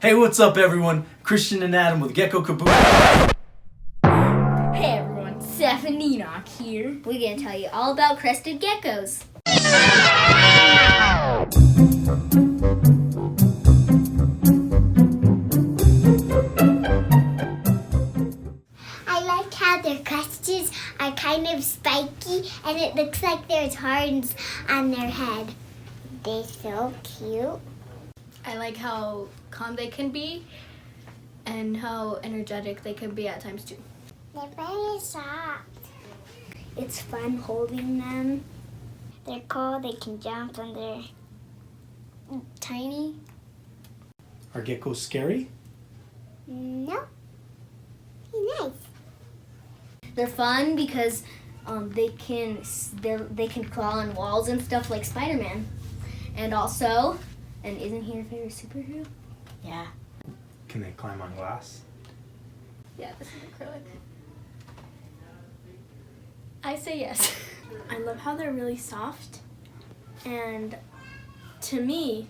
Hey, what's up everyone? Christian and Adam with Gecko Caboose. Hey everyone, Seth and Enoch here. We're going to tell you all about crested geckos. I like how their crested are kind of spiky and it looks like there's horns on their head. They're so cute. I like how calm they can be and how energetic they can be at times too. They're very soft. It's fun holding them. They're cool, they can jump, and they're tiny. Are geckos scary? No. They're nice. They're fun because they can crawl on walls and stuff like Spider-Man. And also, and isn't he your favorite superhero? Yeah. Can they climb on glass? Yeah, this is acrylic. I say yes. I love how they're really soft, and to me,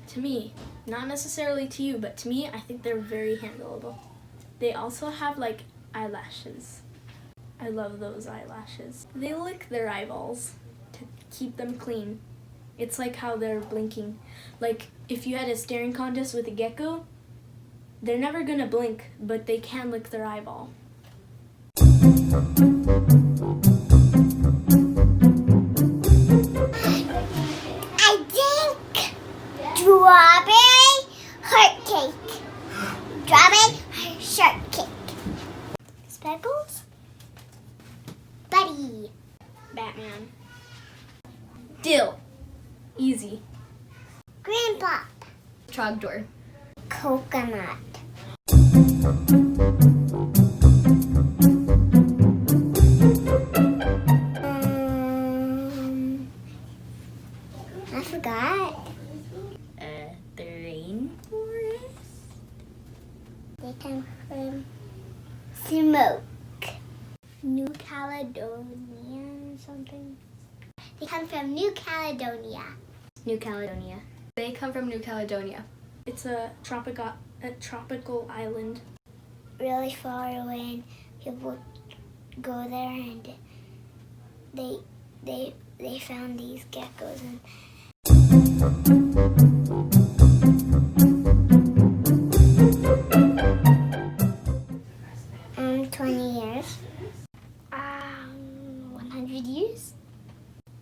not necessarily to you, but to me, I think they're very handleable. They also have like eyelashes. I love those eyelashes. They lick their eyeballs to keep them clean. It's like how they're blinking. Like if you had a staring contest with a gecko, they're never gonna blink, but they can lick their eyeball. I think strawberry heart cake. Strawberry shortcake. Speckles? Buddy. Batman. Dill. Easy. Grandpa. Trogdor. Coconut. I forgot. The rainforest? They come from Smoke. New Caledonia or something. They come from New Caledonia. New Caledonia. They come from New Caledonia. It's a tropical island. Really far away, and people go there, and they found these geckos, and 20 years. 100 years?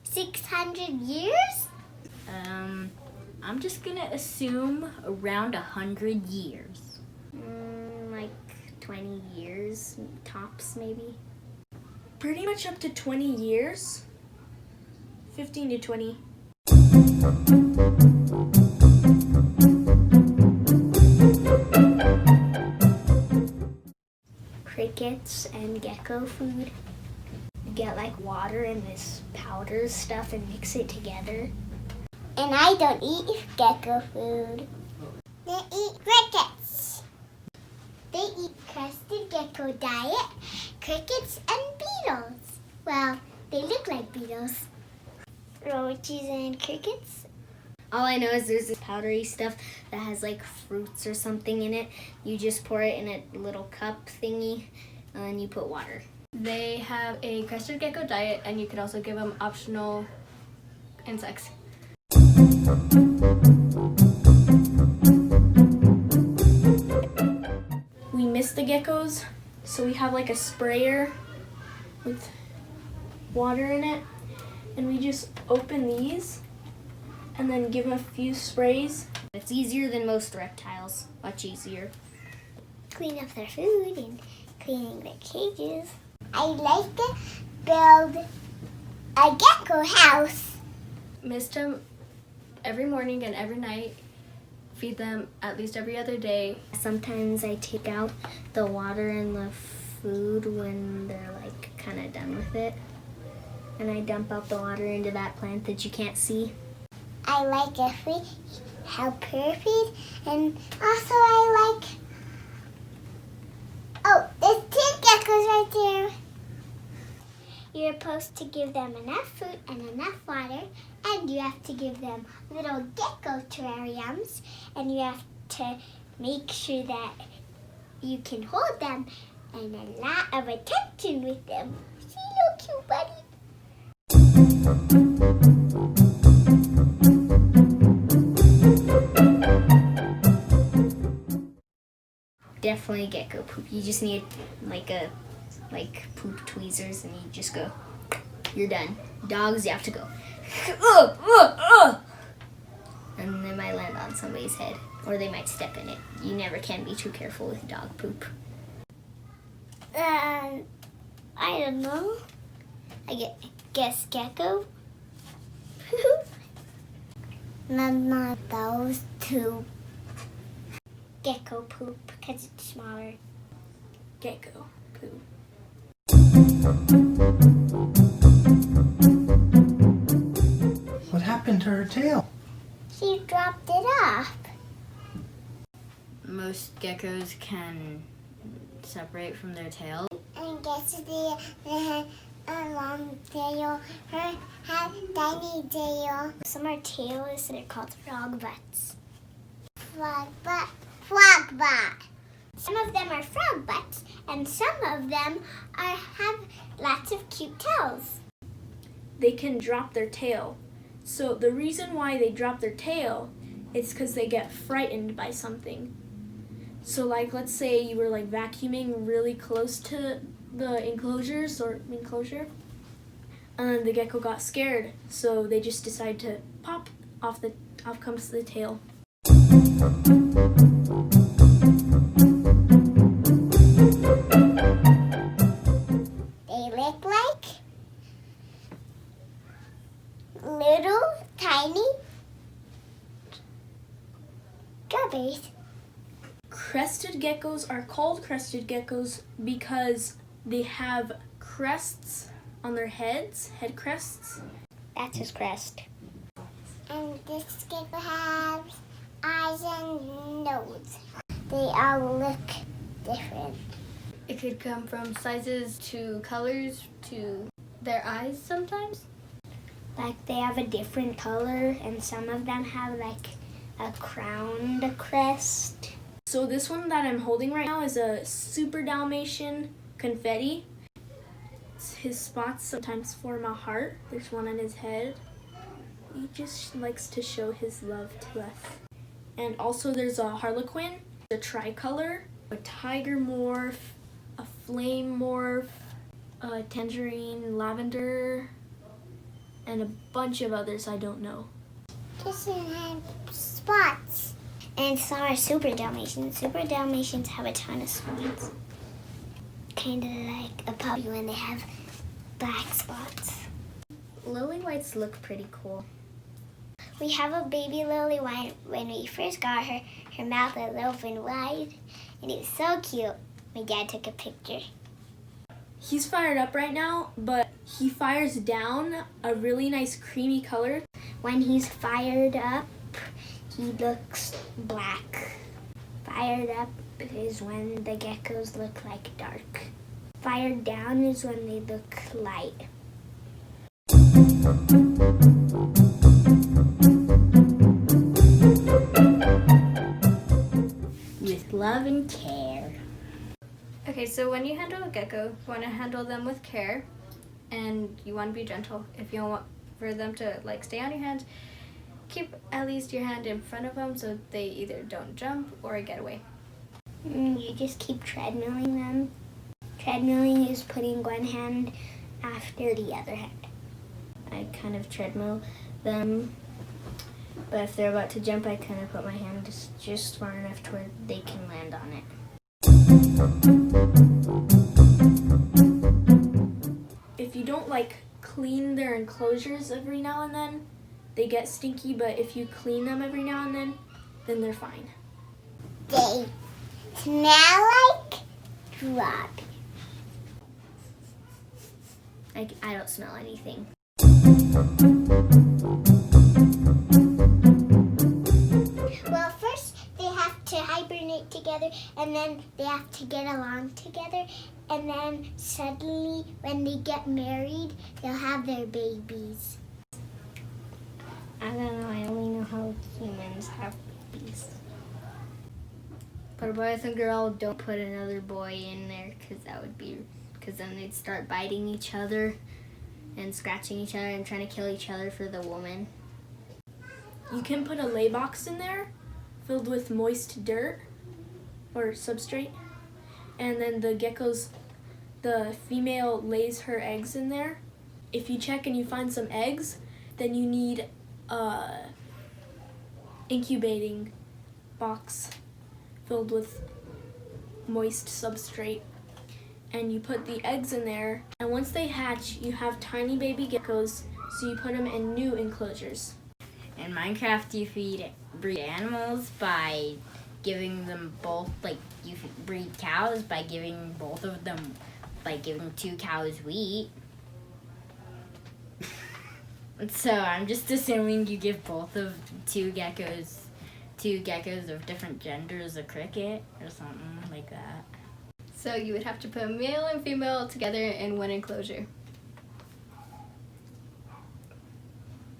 600 years? I'm just gonna assume around 100 years. Like 20 years, tops maybe. Pretty much up to 20 years. 15 to 20. Crickets and gecko food. You get like water and this powder stuff and mix it together. And I don't eat gecko food. They eat crickets. They eat crested gecko diet, crickets, and beetles. Well, they look like beetles. Roaches and crickets. All I know is there's this powdery stuff that has like fruits or something in it. You just pour it in a little cup thingy and then you put water. They have a crested gecko diet, and you can also give them optional insects. We miss the geckos, so we have like a sprayer with water in it, and we just open these and then give them a few sprays. It's easier than most reptiles, much easier. Clean up their food and cleaning their cages. I like to build a gecko house. Mist them every morning and every night. Feed them at least every other day. Sometimes I take out the water and the food when they're like kind of done with it. And I dump out the water into that plant that you can't see. I like if we help her feed, and also I like, oh, there's 2 geckos right there. You're supposed to give them enough food and enough water, and you have to give them little gecko terrariums, and you have to Make sure that you can hold them and a lot of attention with them. See, look cute, buddy. Definitely gecko poop. You just need like poop tweezers, and you just go. You're done. Dogs, you have to go. And they might land on somebody's head, or they might step in it. You never can be too careful with dog poop. I don't know. Guess gecko. Not those two. Gecko poop because it's smaller. Gecko poo. What happened to her tail? She dropped it off. Most geckos can separate from their tail. And guess they have a long tail. Her have tiny tail. Some are tailless. They're called frog butts. Frog butt. Frog butt. Some of them are frog butts, and some of them have lots of cute tails. They can drop their tail. So the reason why they drop their tail is because they get frightened by something. So like, let's say you were like vacuuming really close to the enclosure, and the gecko got scared. So they just decide to pop off comes the tail. They look like little tiny strawberries. Crested geckos are called crested geckos because they have crests on their heads, head crests. That's his crest. And this gecko has eyes and nose. They all look different. It could come from sizes to colors to their eyes sometimes. Like they have a different color, and some of them have like a crowned crest. So this one that I'm holding right now is a super Dalmatian confetti. His spots sometimes form a heart. There's one on his head. He just likes to show his love to us. And also there's a harlequin, a tricolor, a tiger morph, a flame morph, a tangerine lavender, and a bunch of others I don't know. Just have spots. And some are super Dalmatians. Super Dalmatians have a ton of spots. Kind of like a puppy when they have black spots. Lily whites look pretty cool. We have a baby lily white. When we first got her, her mouth was open wide, and it was so cute. My dad took a picture. He's fired up right now, but he fires down a really nice creamy color. When he's fired up, he looks black. Fired up is when the geckos look like dark. Fired down is when they look light. With love and care. Okay, so when you handle a gecko, you want to handle them with care, and you want to be gentle. If you want for them to like stay on your hand, keep at least your hand in front of them so they either don't jump or get away. You just keep treadmilling them. Treadmilling is putting one hand after the other hand. I kind of treadmill them, but if they're about to jump, I kind of put my hand just far enough to where they can land on it. If you don't like clean their enclosures every now and then, they get stinky, but if you clean them every now and then they're fine. They smell like drop. I don't smell anything. Well, first they have to hibernate together, and then they have to get along together, and then suddenly when they get married, they'll have their babies. I don't know. I only know how humans have babies. For boys and girls, don't put another boy in there because then they'd start biting each other and scratching each other and trying to kill each other for the woman. You can put a lay box in there filled with moist dirt or substrate, and then the female lays her eggs in there. If you check and you find some eggs, then you need a incubating box filled with moist substrate, and you put the eggs in there, and once they hatch, you have tiny baby geckos, so you put them in new enclosures. In Minecraft, you breed animals by giving them both, like, you breed cows by giving both of them, like, giving 2 cows wheat. So I'm just assuming you give both of two geckos of different genders a cricket or something like that. So you would have to put male and female together in one enclosure.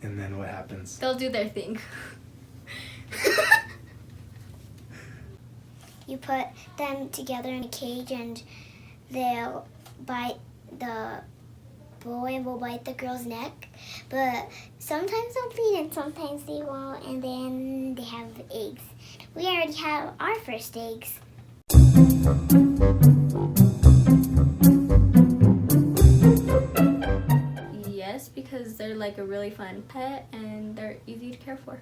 And then what happens? They'll do their thing. You put them together in a cage and they'll bite, the boy will bite the girl's neck, but sometimes they'll feed and sometimes they won't, and then they have eggs. We already have our first eggs. Yes, because they're like a really fun pet and they're easy to care for.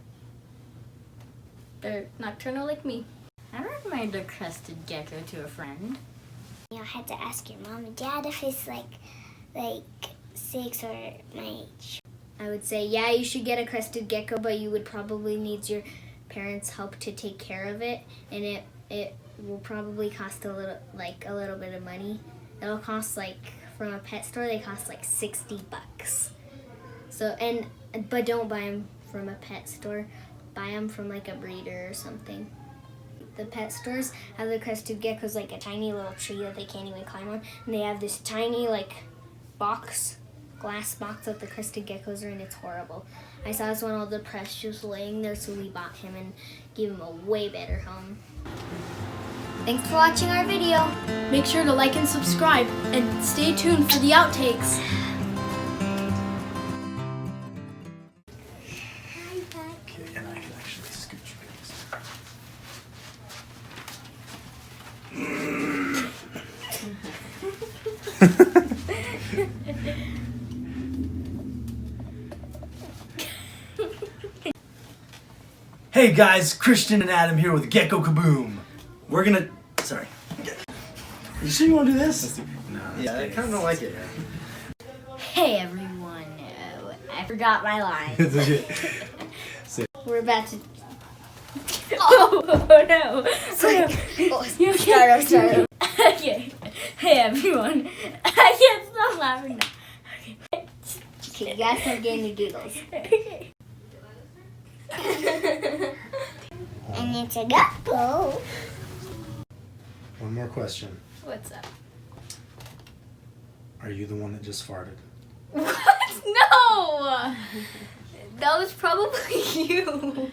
They're nocturnal like me. I recommend a crested gecko to a friend. You'll have to ask your mom and dad if it's like 6 or my age. I would say, yeah, you should get a crested gecko, but you would probably need your parents' help to take care of it, and it will probably cost a little bit of money. It'll cost from a pet store, they cost $60. So but don't buy them from a pet store. Buy them from a breeder or something. The pet stores have the crested geckos a tiny little tree that they can't even climb on, and they have this tiny glass box that the crested geckos are in. It's horrible. I saw this one all depressed just laying there, so we bought him and gave him a way better home. Thanks for watching our video. Make sure to like and subscribe, and stay tuned for the outtakes. Okay, and I can actually scooch you guys. Hey guys, Christian and Adam here with Gecko Kaboom. We're gonna. Sorry. You sure you want to do this? No. Yeah, I kind of don't like it. Hey everyone, I forgot my line. We're about to. Oh no! Start. Okay. Hey everyone, I can't stop laughing now. Okay, you guys start getting your doodles. Okay. And it's a gecko. One more question. What's up? Are you the one that just farted? What? No! That was probably you.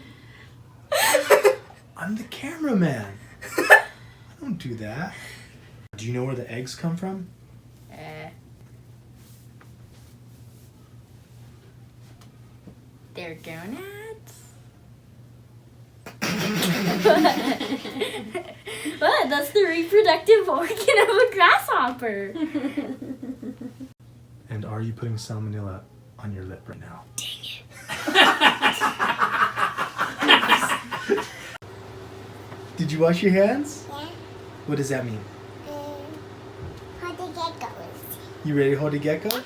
I'm the cameraman. I don't do that. Do you know where the eggs come from? They're donuts? What? That's the reproductive organ of a grasshopper. And are you putting salmonella on your lip right now? Did you wash your hands? Yeah. What does that mean? Hold the geckos. You ready to hold a gecko?